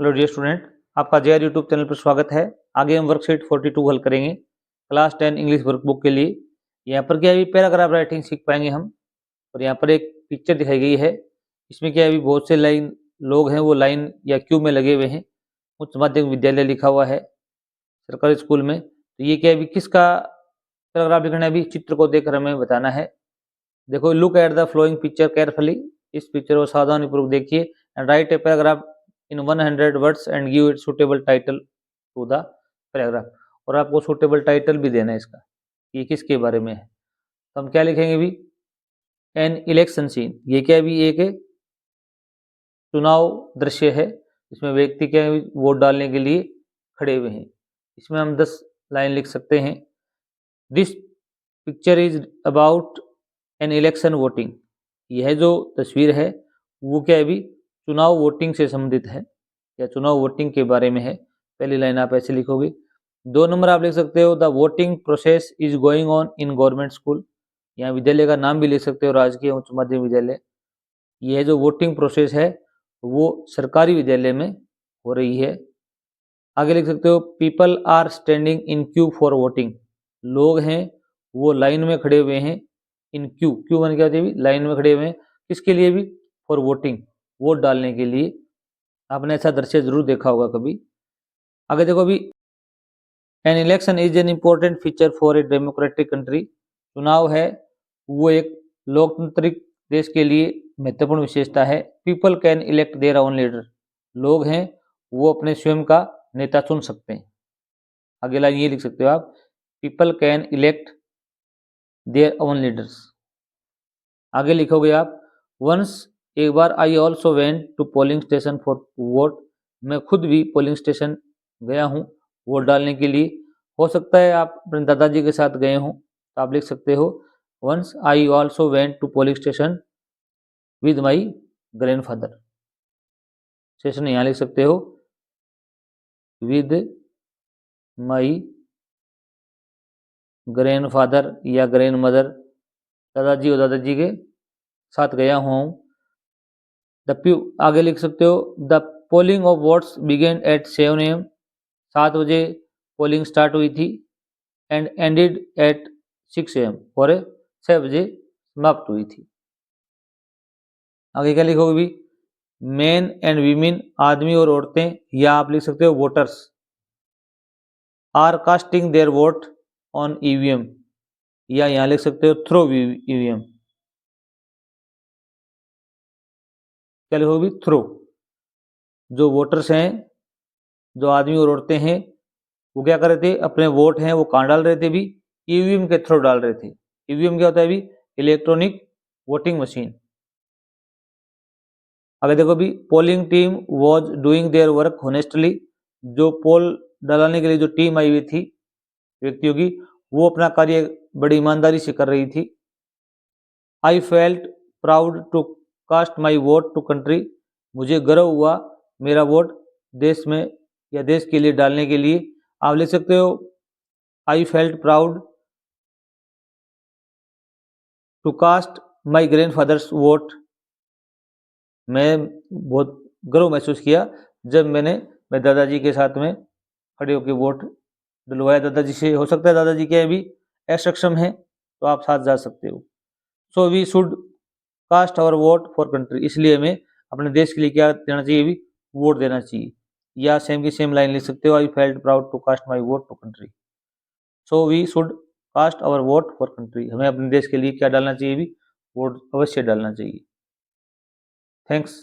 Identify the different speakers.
Speaker 1: Hello dear student, आपका जे YouTube channel पर स्वागत है। आगे हम वर्कशीट 42 हल करेंगे क्लास 10 इंग्लिश वर्कबुक के लिए। यहाँ पर क्या है, पैराग्राफ राइटिंग सीख पाएंगे हम। और यहाँ पर एक पिक्चर दिखाई गई है। इसमें क्या है, अभी बहुत से लाइन लोग हैं, वो लाइन या क्यू में लगे हुए हैं। उच्च माध्यमिक विद्यालय लिखा हुआ है सरकारी स्कूल में। तो ये क्या है, अभी किसका पैराग्राफ लिखना है, अभी चित्र को देखकर हमें बताना है। देखो, look at the flowing picture carefully. इस पिक्चर को सावधानीपूर्वक देखिए and write a paragraph in 100 words and give it suitable title to the paragraph. और आपको सुटेबल टाइटल भी देना है इसका, ये किसके बारे में है। तो हम क्या लिखेंगे अभी, एन इलेक्शन सीन। ये क्या भी एक चुनाव दृश्य है, इसमें व्यक्ति क्या है, वोट डालने के लिए खड़े हुए हैं। इसमें हम 10 लाइन लिख सकते हैं। This picture is about an election voting. यह जो तस्वीर है वो क्या है, अभी चुनाव वोटिंग से संबंधित है या चुनाव वोटिंग के बारे में है। पहली लाइन आप ऐसे लिखोगे। 2 नंबर आप लिख सकते हो, the voting process is going on in government school. यहाँ विद्यालय का नाम भी लिख सकते हो, राजकीय उच्च माध्यमिक विद्यालय। यह जो वोटिंग प्रोसेस है वो सरकारी विद्यालय में हो रही है। आगे लिख सकते हो, people are standing in queue for voting. लोग हैं वो लाइन में खड़े हुए हैं। इन क्यू, क्यू वन क्या होती है, लाइन में खड़े हुए हैं किसके लिए भी, फॉर वोटिंग, वोट डालने के लिए। आपने ऐसा दृश्य जरूर देखा होगा कभी। आगे देखो, अभी an election is an important feature for a democratic country. चुनाव है वो एक लोकतांत्रिक देश के लिए महत्वपूर्ण विशेषता है। People can elect their own leader. लोग हैं वो अपने स्वयं का नेता चुन सकते हैं। अगली लाइन ये लिख सकते हो आप, people can elect their own leaders. आगे लिखोगे आप, वंस, एक बार, I also went to polling station for vote. मैं खुद भी पोलिंग स्टेशन गया हूँ वोट डालने के लिए। हो सकता है आप अपने दादाजी के साथ गए हों, तो आप लिख सकते हो, once I also went to polling station with my grandfather. Station यहाँ लिख सकते हो, विद माई ग्रैंडफादर या ग्रैंड मदर, दादाजी और दादाजी के साथ गया हूँ। आगे लिख सकते हो, the polling of votes begin at 7 AM। 7 बजे पोलिंग स्टार्ट हुई थी। एंड एंडेड एट 6 AM, और 6 बजे समाप्त हुई थी। आगे क्या लिखोगे भी, मेन एंड वीमेन, आदमी और औरतें, या आप लिख सकते हो voters, are casting their vote on EVM, या यहाँ लिख सकते हो थ्रू ईवीएम। क्या लिखोगे, थ्रू। जो वोटर्स हैं, जो आदमी और औरतें हैं, वो क्या कर रहे थे, अपने वोट हैं वो कहाँ डाल रहे थे भी, ईवीएम के थ्रू डाल रहे थे। ईवीएम क्या होता है भी, इलेक्ट्रॉनिक वोटिंग मशीन। अगर देखो भी, polling team was doing their work honestly. जो पोल डलाने के लिए जो टीम आई हुई थी व्यक्तियों की, वो अपना कार्य बड़ी ईमानदारी से कर रही थी। I felt proud to cast my vote to country. मुझे गर्व हुआ मेरा वोट देश में या देश के लिए डालने के लिए। आप लिख सकते हो, I felt proud to cast my grandfather's vote. मैं बहुत गर्व महसूस किया जब मैंने मेरे दादाजी के साथ में खड़े होकर वोट डलवाया दादाजी से। हो सकता है दादाजी के अभी असक्षम है, तो आप साथ जा सकते हो। So we should cast our vote for country. इसलिए हमें अपने देश के लिए क्या देना चाहिए, भी वोट देना चाहिए। या सेम की सेम लाइन लिख सकते हो, I felt proud to cast my vote to country. So we should cast our vote for country. हमें अपने देश के लिए क्या डालना चाहिए, भी वोट अवश्य डालना चाहिए। थैंक्स।